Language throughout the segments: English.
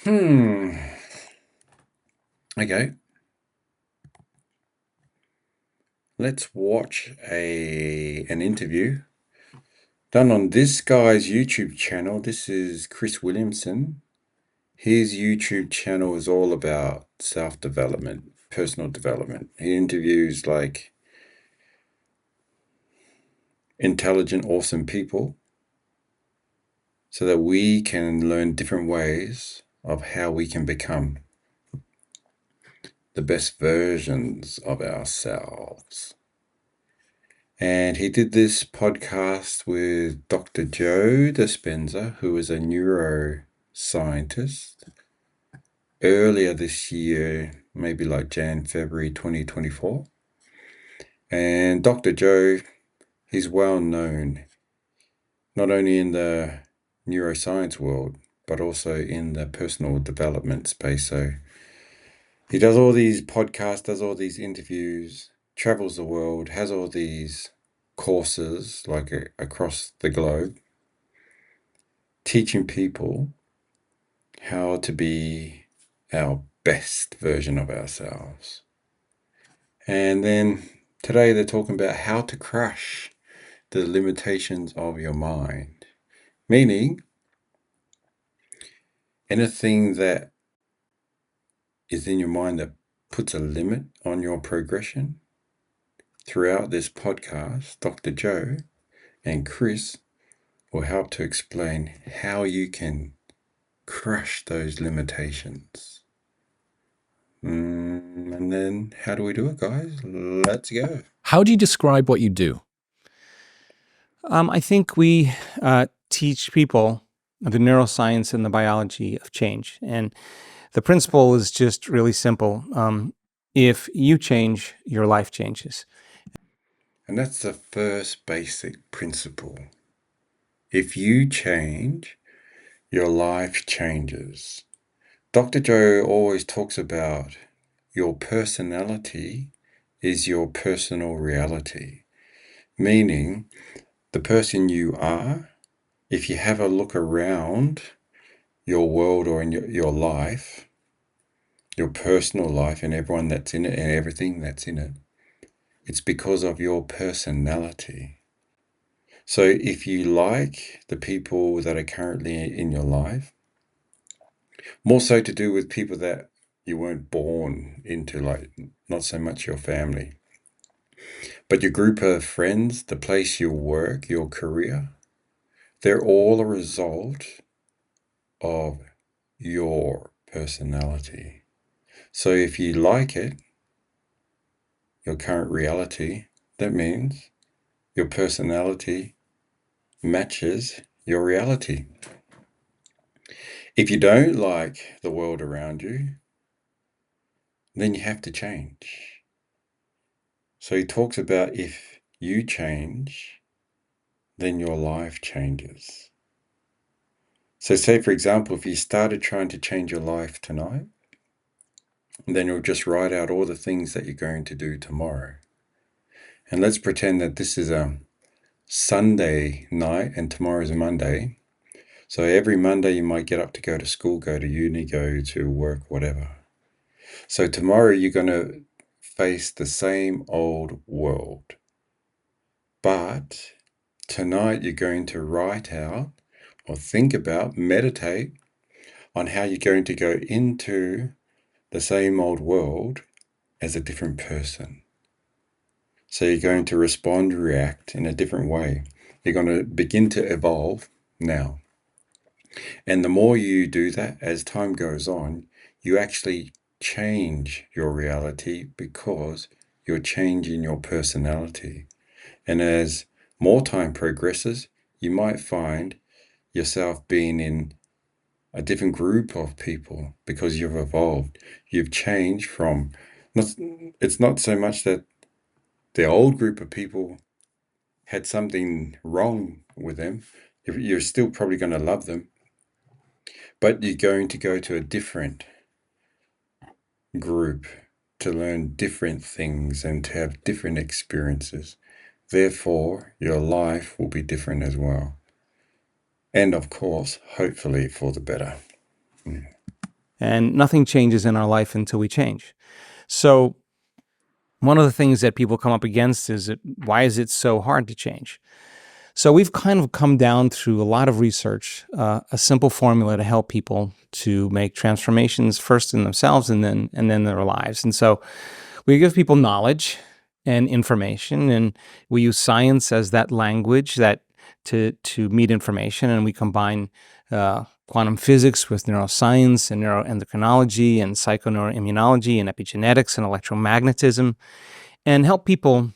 Hmm. Okay. Let's watch an interview done on this guy's YouTube channel. This is Chris Williamson. His YouTube channel is all about self-development, personal development. He interviews like intelligent, awesome people so that we can learn different ways of how we can become the best versions of ourselves. And he did this podcast with Dr. Joe Dispenza, who is a neuroscientist, earlier this year, maybe like February 2024. And Dr. Joe, he's well known, not only in the neuroscience world, but also in the personal development space. So he does all these podcasts, does all these interviews, travels the world, has all these courses like across the globe, teaching people how to be our best version of ourselves. And then today they're talking about how to crush the limitations of your mind, meaning anything that is in your mind that puts a limit on your progression. Throughout this podcast, Dr. Joe and Chris will help to explain how you can crush those limitations. And then how do we do it, guys? Let's go. How do you describe what you do? I think we teach people the neuroscience and the biology of change. And the principle is just really simple. If you change, your life changes. And that's the first basic principle. If you change, your life changes. Dr. Joe always talks about your personality is your personal reality, meaning the person you are, if you have a look around your world or in your life, your personal life and everyone that's in it and everything that's in it, it's because of your personality. So if you like the people that are currently in your life, more so to do with people that you weren't born into, like not so much your family, but your group of friends, the place you work, your career, they're all a result of your personality. So if you like it, your current reality, that means your personality matches your reality. If you don't like the world around you, then you have to change. So he talks about if you change, then your life changes. So say, for example, if you started trying to change your life tonight, then you'll just write out all the things that you're going to do tomorrow. And let's pretend that this is a Sunday night and tomorrow's a Monday. So every Monday you might get up to go to school, go to uni, go to work, whatever. So tomorrow you're going to face the same old world. But tonight you're going to write out or think about, meditate on how you're going to go into the same old world as a different person. So you're going to respond, react in a different way. You're going to begin to evolve now. And the more you do that, as time goes on, you actually change your reality because you're changing your personality. And as more time progresses, you might find yourself being in a different group of people because you've evolved. You've changed from, not, it's not so much that the old group of people had something wrong with them. You're still probably going to love them, but you're going to go to a different group to learn different things and to have different experiences. Therefore, your life will be different as well. And of course, hopefully for the better. And nothing changes in our life until we change. So one of the things that people come up against is why is it so hard to change? So we've kind of come down through a lot of research, a simple formula to help people to make transformations first in themselves and then their lives. And so we give people knowledge and information, and we use science as that language that to meet information, and we combine quantum physics with neuroscience and neuroendocrinology and psychoneuroimmunology and epigenetics and electromagnetism, and help people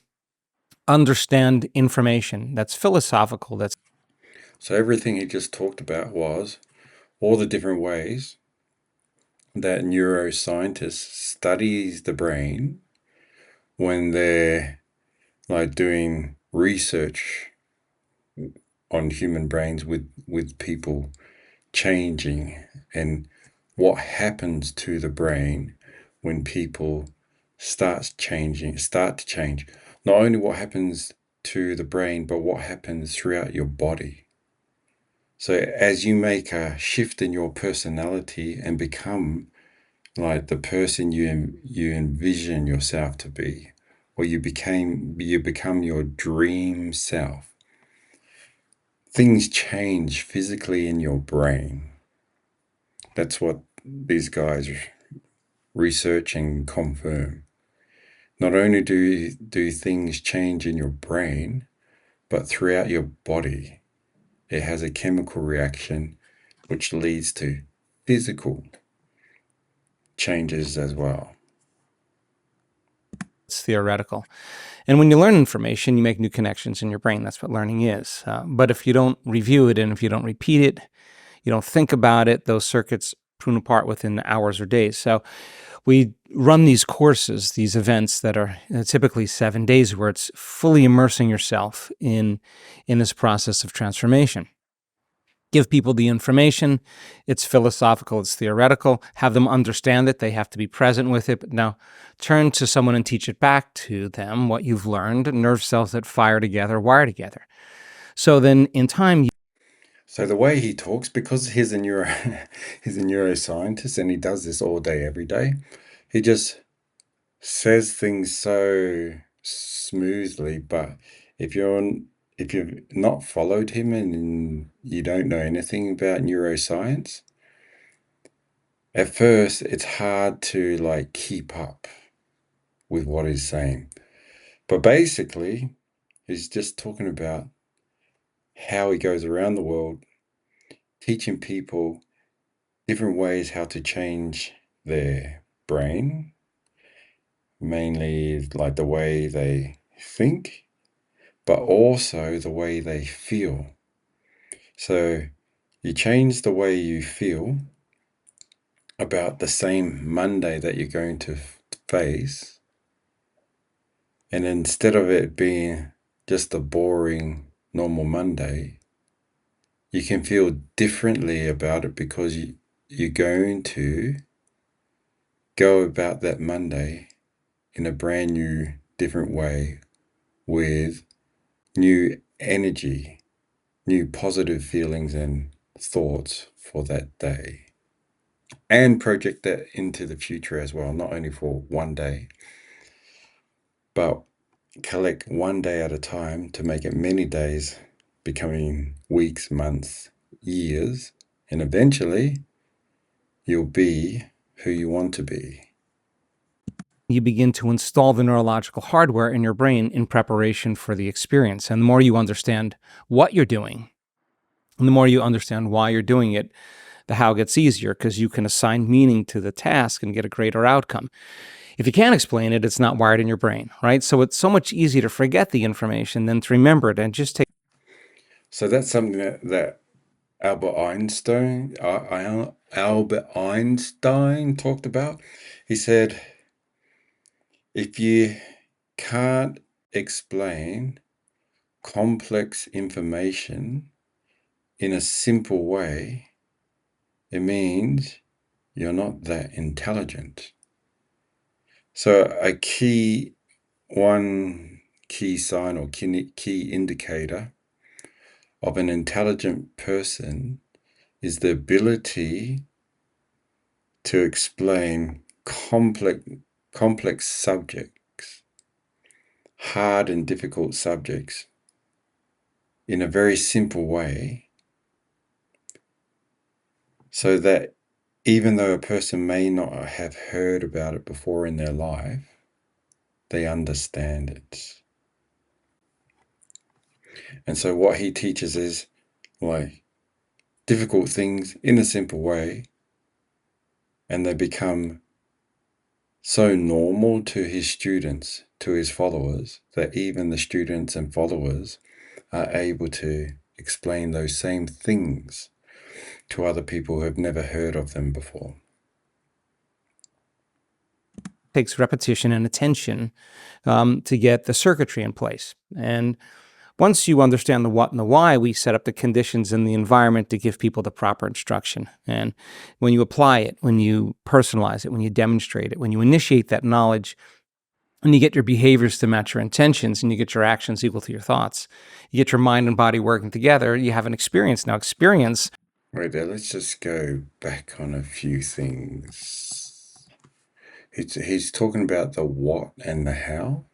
understand information that's philosophical, that's So everything he just talked about was all the different ways that neuroscientists studies the brain when they're like doing research on human brains with people changing, and what happens to the brain when people start to change. Not only what happens to the brain, but what happens throughout your body. So as you make a shift in your personality and become like the person you envision yourself to be, or you become your dream self, things change physically in your brain. That's what these guys research and confirm. Not only do things change in your brain, but throughout your body. It has a chemical reaction which leads to physical changes as well. it's theoretical. And when you learn information, you make new connections in your brain. That's what learning is. But if you don't review it and if you don't repeat it, you don't think about it, those circuits prune apart within hours or days. So we run these courses, these events that are typically 7 days, where it's fully immersing yourself in this process of transformation. Give people the information. It's philosophical, it's theoretical. Have them understand it. They have to be present with it. But now turn to someone and teach it back to them what you've learned. Nerve cells that fire together, wire together. So then in time, So the way he talks, because he's a he's a neuroscientist and he does this all day, every day, he just says things so smoothly. But if if you've not followed him and you don't know anything about neuroscience, at first it's hard to like keep up with what he's saying. But basically, he's just talking about how he goes around the world teaching people different ways how to change their brain, mainly like the way they think, but also the way they feel. So you change the way you feel about the same Monday that you're going to face, and instead of it being just a boring normal Monday, you can feel differently about it because you're going to go about that Monday in a brand new, different way with new energy, new positive feelings and thoughts for that day. And project that into the future as well, not only for one day, but collect one day at a time to make it many days, becoming weeks, months, years, and eventually you'll be who you want to be. you begin to install the neurological hardware in your brain in preparation for the experience. And the more you understand what you're doing, and the more you understand why you're doing it, the how gets easier, because you can assign meaning to the task and get a greater outcome. If you can't explain it, it's not wired in your brain, right? So it's so much easier to forget the information than to remember it and just take. So that's something that Albert Einstein talked about. He said, if you can't explain complex information in a simple way, it means you're not that intelligent. So one key sign or key indicator of an intelligent person is the ability to explain complex subjects, hard and difficult subjects, in a very simple way, so that even though a person may not have heard about it before in their life, they understand it. And so what he teaches is like difficult things in a simple way, and they become so normal to his students, to his followers, that even the students and followers are able to explain those same things to other people who have never heard of them before. Takes repetition and attention to get the circuitry in place. And once you understand the what and the why, we set up the conditions in the environment to give people the proper instruction. And when you apply it, when you personalize it, when you demonstrate it, when you initiate that knowledge, and you get your behaviors to match your intentions, and you get your actions equal to your thoughts, you get your mind and body working together, you have an experience. Now, experience. Right there, let's just go back on a few things. He's talking about the what and the how,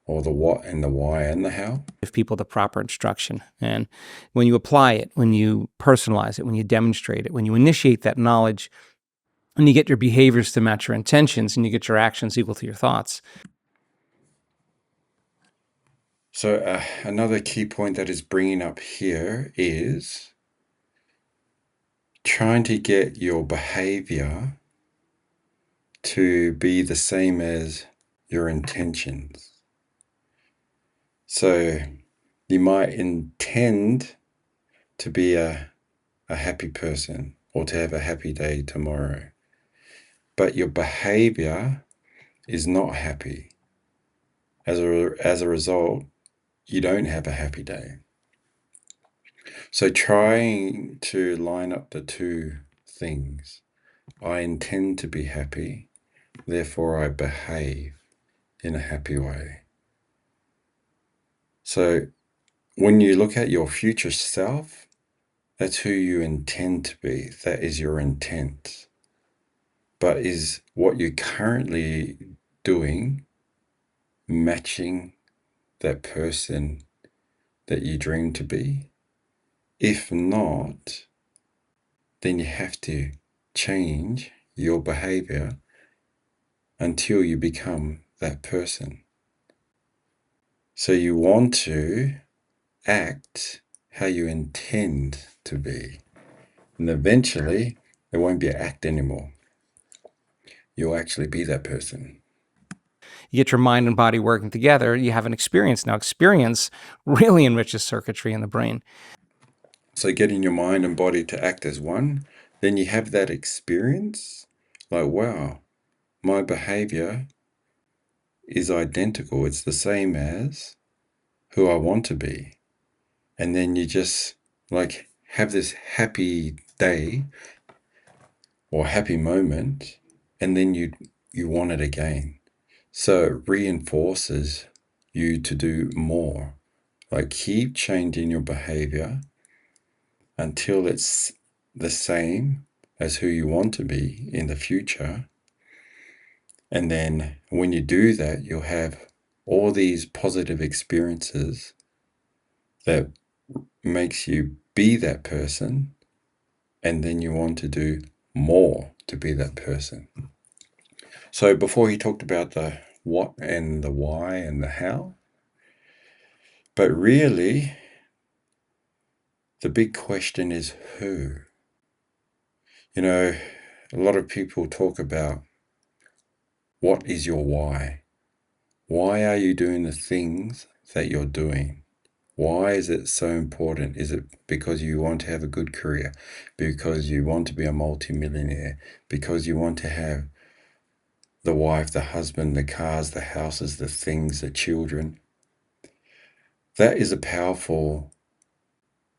or the what and the why and the how. Give people the proper instruction. And when you apply it, when you personalize it, when you demonstrate it, when you initiate that knowledge, and you get your behaviors to match your intentions, and you get your actions equal to your thoughts. So another key point that is bringing up here is trying to get your behavior to be the same as your intentions. So you might intend to be a happy person, or to have a happy day tomorrow, but your behavior is not happy. As a result, you don't have a happy day. So trying to line up the two things. I intend to be happy, therefore I behave in a happy way. So when you look at your future self, that's who you intend to be. That is your intent. But is what you're currently doing matching that person that you dream to be? If not, then you have to change your behavior until you become that person. So you want to act how you intend to be. And eventually, it won't be an act anymore. You'll actually be that person. You get your mind and body working together, you have an experience. Now, experience really enriches circuitry in the brain. So getting your mind and body to act as one, then you have that experience, like, wow, my behavior is identical. It's the same as who I want to be. And then you just like have this happy day or happy moment, and then you want it again. So it reinforces you to do more. Like keep changing your behavior until it's the same as who you want to be in the future. And then when you do that, you'll have all these positive experiences that makes you be that person, and then you want to do more to be that person. So before he talked about the what and the why and the how, but really the big question is who. You know, a lot of people talk about what is your why? Why are you doing the things that you're doing? Why is it so important? Is it because you want to have a good career? Because you want to be a multimillionaire? Because you want to have the wife, the husband, the cars, the houses, the things, the children? That is a powerful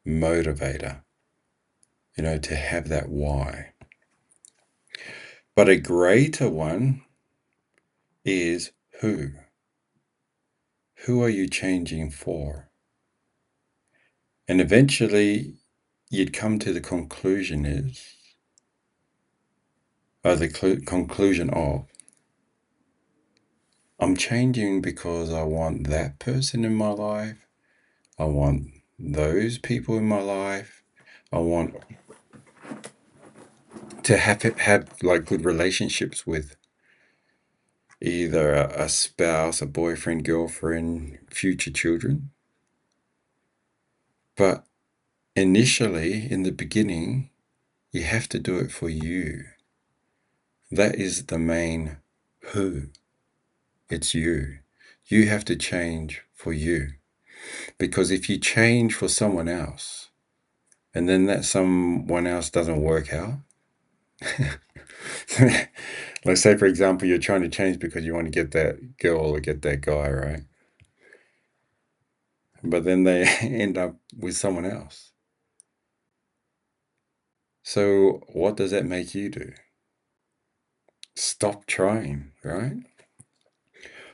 motivator, to have that why. But a greater one is who. Who are you changing for? And eventually you'd come to the conclusion is, the conclusion of, I'm changing because I want that person in my life. I want those people in my life. I want to have like good relationships with either a spouse, a boyfriend, girlfriend, future children. But initially, in the beginning, you have to do it for you. That is the main who. It's you. You have to change for you. Because if you change for someone else, and then that someone else doesn't work out, let's say, for example, you're trying to change because you want to get that girl or get that guy, right? But then they end up with someone else. So what does that make you do? Stop trying, right?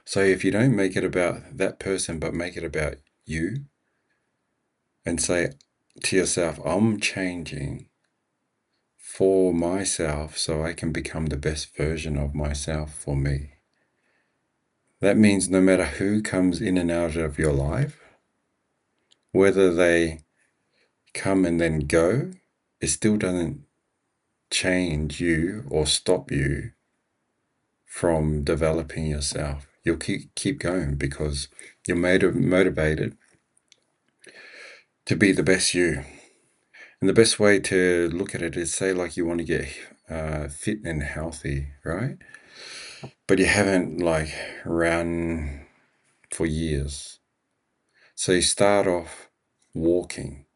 So if you don't make it about that person, but make it about you and say to yourself, I'm changing for myself so I can become the best version of myself for me. That means no matter who comes in and out of your life, whether they come and then go, it still doesn't change you or stop you from developing yourself. You'll keep going because you're motivated to be the best you. And the best way to look at it is, say, like you want to get fit and healthy, right? But you haven't like run for years. So you start off walking,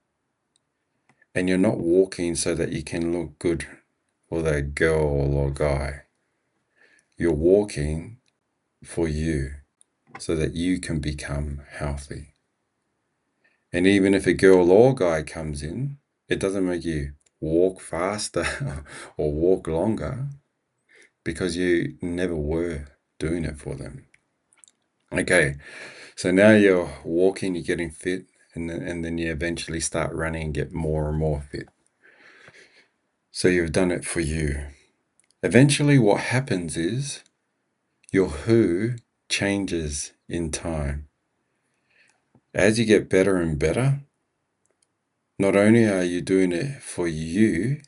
and you're not walking so that you can look good for that girl or guy. You're walking for you so that you can become healthy. And even if a girl or guy comes in, it doesn't make you walk faster or walk longer because you never were doing it for them. Okay, so now you're walking, you're getting fit, and then you eventually start running and get more and more fit. So you've done it for you. Eventually, what happens is your who changes in time. As you get better and better, not only are you doing it for you,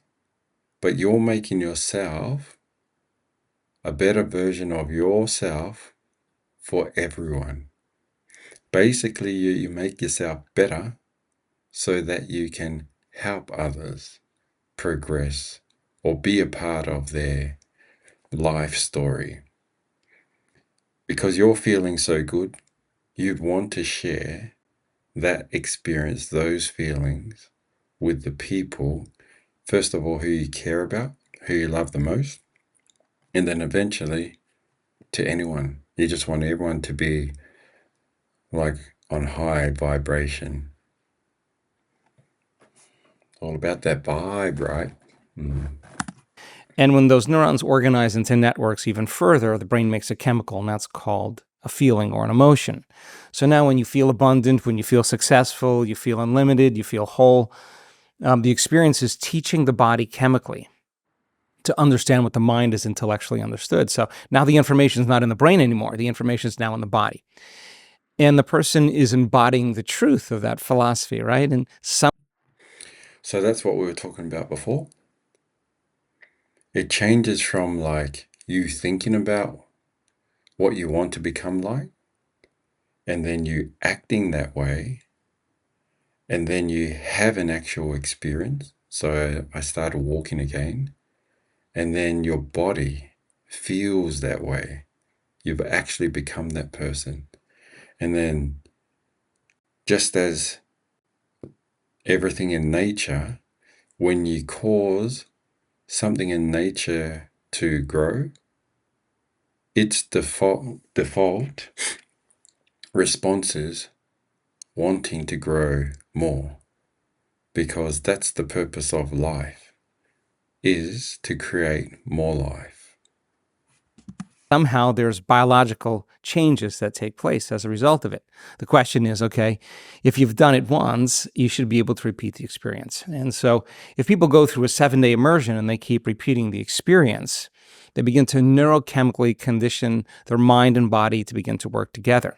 but you're making yourself a better version of yourself for everyone. Basically, you make yourself better so that you can help others progress or be a part of their life story. Because you're feeling so good, you'd want to share that experience, those feelings with the people, first of all, who you care about, who you love the most, and then eventually to anyone. You just want everyone to be like on high vibration. All about that vibe, right? And when those neurons organize into networks even further, the brain makes a chemical, and that's called a feeling or an emotion. So now when you feel abundant, when you feel successful, you feel unlimited, you feel whole, the experience is teaching the body chemically to understand what the mind is intellectually understood. So now the information is not in the brain anymore. The information is now in the body. And the person is embodying the truth of that philosophy, right? And So that's what we were talking about before. It changes from like you thinking about what you want to become like, and then you acting that way, and then you have an actual experience. So I started walking again, and then your body feels that way. You've actually become that person. And then, just as everything in nature, when you cause something in nature to grow, its default response is wanting to grow more, because that's the purpose of life, is to create more life. somehow there's biological changes that take place as a result of it. The question is, okay, if you've done it once, you should be able to repeat the experience. And so if people go through a 7-day immersion and they keep repeating the experience, They begin to neurochemically condition their mind and body to begin to work together.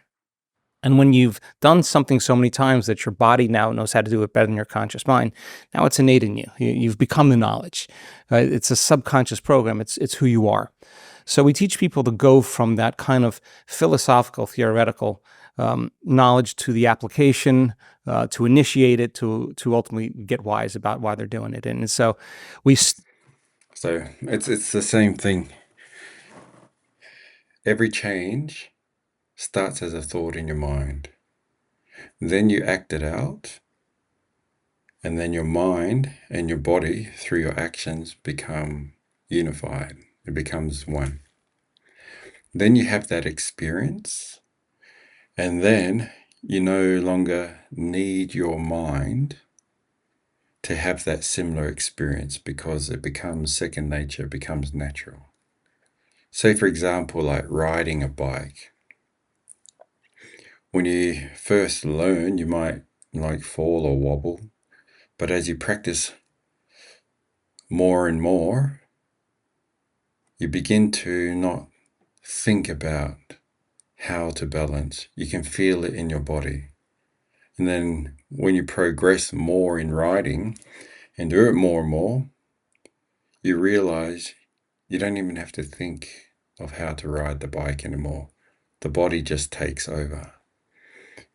And when you've done something so many times that your body now knows how to do it better than your conscious mind, now it's innate in you. You've become the knowledge. It's a subconscious program. It's who you are. So we teach people to go from that kind of philosophical, theoretical knowledge to the application, to initiate it, to ultimately get wise about why they're doing it. And so we. So it's the same thing. Every change starts as a thought in your mind. Then you act it out, and then your mind and your body, through your actions, become unified. It becomes one. Then you have that experience, and then you no longer need your mind to have that similar experience because it becomes second nature, it becomes natural. Say, for example, like riding a bike. When you first learn, you might like fall or wobble, but as you practice more and more, you begin to not think about how to balance. You can feel it in your body. And then when you progress more in riding and do it more and more, you realize you don't even have to think of how to ride the bike anymore. The body just takes over.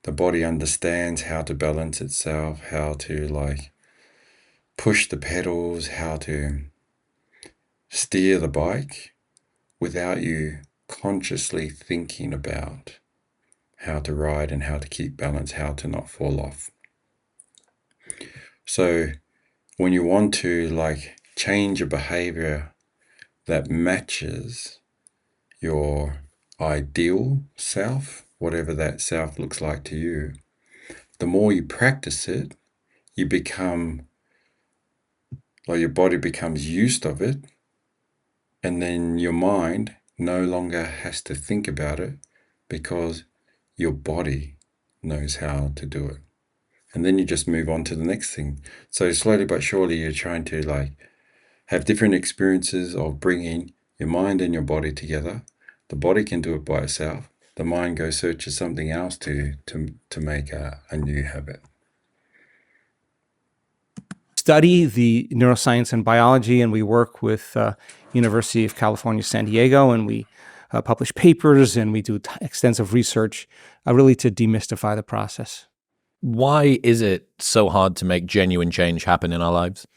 The body understands how to balance itself, how to like push the pedals, how to steer the bike without you consciously thinking about how to ride and how to keep balance, how to not fall off. So when you want to like change a behavior that matches your ideal self, whatever that self looks like to you, the more you practice it, you become, like your body becomes used of it, and then your mind no longer has to think about it because your body knows how to do it. And then you just move on to the next thing. So slowly but surely you're trying to like have different experiences of bringing your mind and your body together. The body can do it by itself. The mind goes searches something else to make a new habit. Study the neuroscience and biology, and we work with University of California, San Diego, and we publish papers and we do extensive research really to demystify the process. Why is it so hard to make genuine change happen in our lives?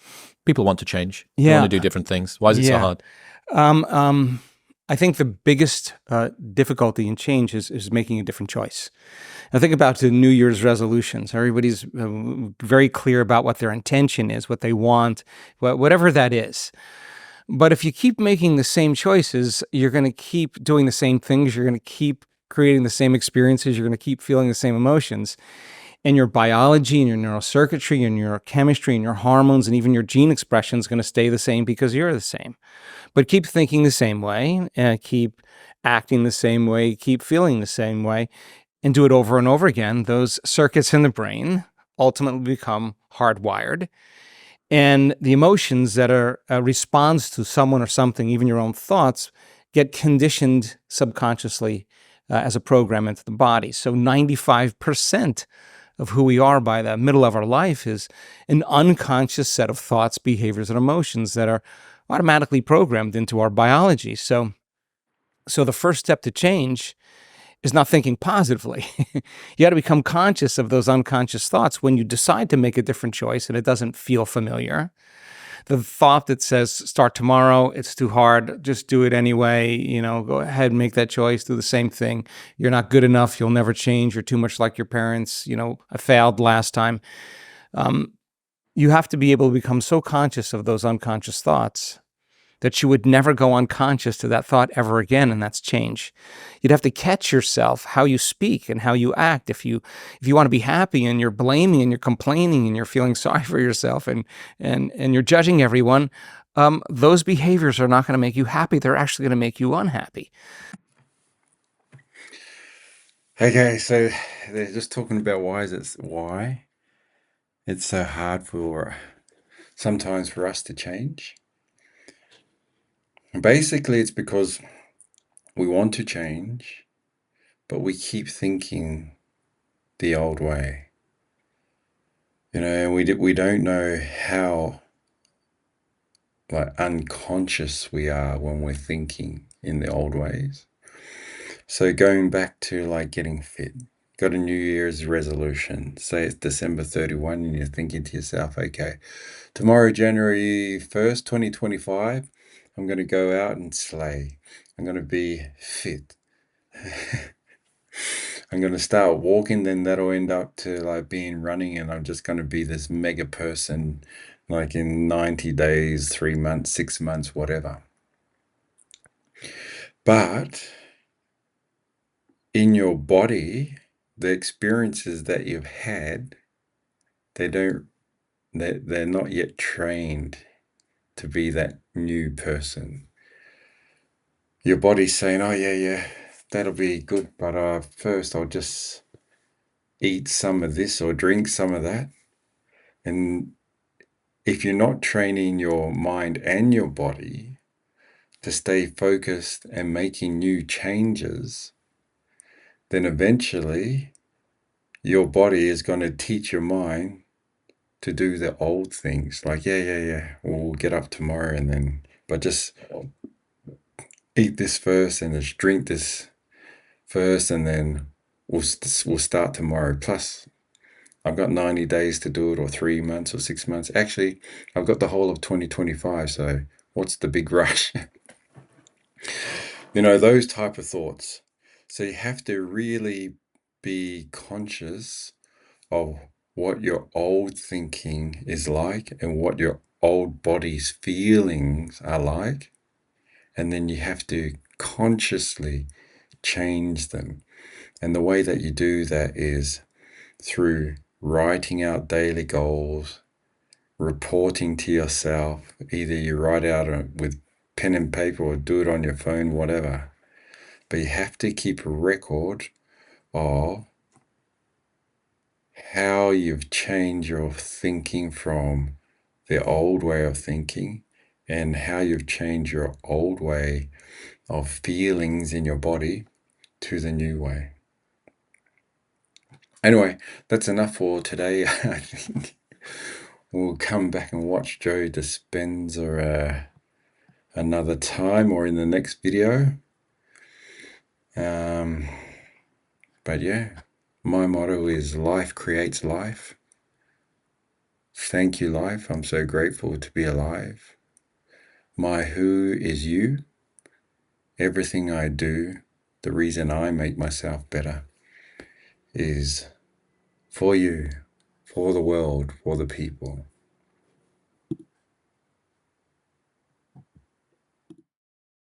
People want to change. They Yeah. want to do different things. Why is it so hard? I think the biggest difficulty in change is making a different choice. Now think about the New Year's resolutions. Everybody's very clear about what their intention is, what they want, whatever that is. But if you keep making the same choices, you're going to keep doing the same things. You're going to keep creating the same experiences. You're going to keep feeling the same emotions. And your biology and your neurocircuitry and your chemistry and your hormones and even your gene expression is going to stay the same because you're the same. But keep thinking the same way, keep acting the same way, keep feeling the same way, and do it over and over again. Those circuits in the brain ultimately become hardwired. And the emotions that are a response to someone or something, even your own thoughts, get conditioned subconsciously as a program into the body. So 95% of who we are by the middle of our life is an unconscious set of thoughts, behaviors, and emotions that are automatically programmed into our biology. So the first step to change is not thinking positively. You got to become conscious of those unconscious thoughts when you decide to make a different choice and it doesn't feel familiar. The thought that says, start tomorrow, it's too hard, just do it anyway, go ahead and make that choice, do the same thing. You're not good enough, you'll never change, you're too much like your parents, I failed last time. You have to be able to become so conscious of those unconscious thoughts that you would never go unconscious to that thought ever again, and that's change. You'd have to catch yourself, how you speak and how you act. If you want to be happy and you're blaming and you're complaining and you're feeling sorry for yourself and you're judging everyone, those behaviors are not going to make you happy. They're actually going to make you unhappy. Okay, so they're just talking about why it's so hard for sometimes for us to change. Basically, it's because we want to change, but we keep thinking the old way. And we don't know how like unconscious we are when we're thinking in the old ways. So going back to like getting fit, got a New Year's resolution. Say it's December 31 and you're thinking to yourself, okay, tomorrow, January 1st, 2025, I'm going to go out and slay. I'm going to be fit. I'm going to start walking, then that'll end up to like being running, and I'm just going to be this mega person like in 90 days, 3 months, 6 months, whatever. But in your body, the experiences that you've had, they're not yet trained to be that new person. Your body's saying, oh yeah, that'll be good, but first I'll just eat some of this or drink some of that. And if you're not training your mind and your body to stay focused and making new changes, then eventually your body is going to teach your mind to do the old things. Like, yeah, we'll get up tomorrow but just eat this first and just drink this first, and then we'll start tomorrow. Plus, I've got 90 days to do it, or 3 months, or 6 months. Actually, I've got the whole of 2025, so what's the big rush? Those type of thoughts. So you have to really be conscious of what your old thinking is like and what your old body's feelings are like. And then you have to consciously change them. And the way that you do that is through writing out daily goals, reporting to yourself. Either you write out with pen and paper or do it on your phone, whatever. But you have to keep a record of how you've changed your thinking from the old way of thinking, and how you've changed your old way of feelings in your body to the new way. Anyway, that's enough for today. I think we'll come back and watch Joe Dispenza another time or in the next video. But yeah, my motto is life creates life. Thank you, life. I'm so grateful to be alive. My who is you. Everything I do, the reason I make myself better is for you, for the world, for the people.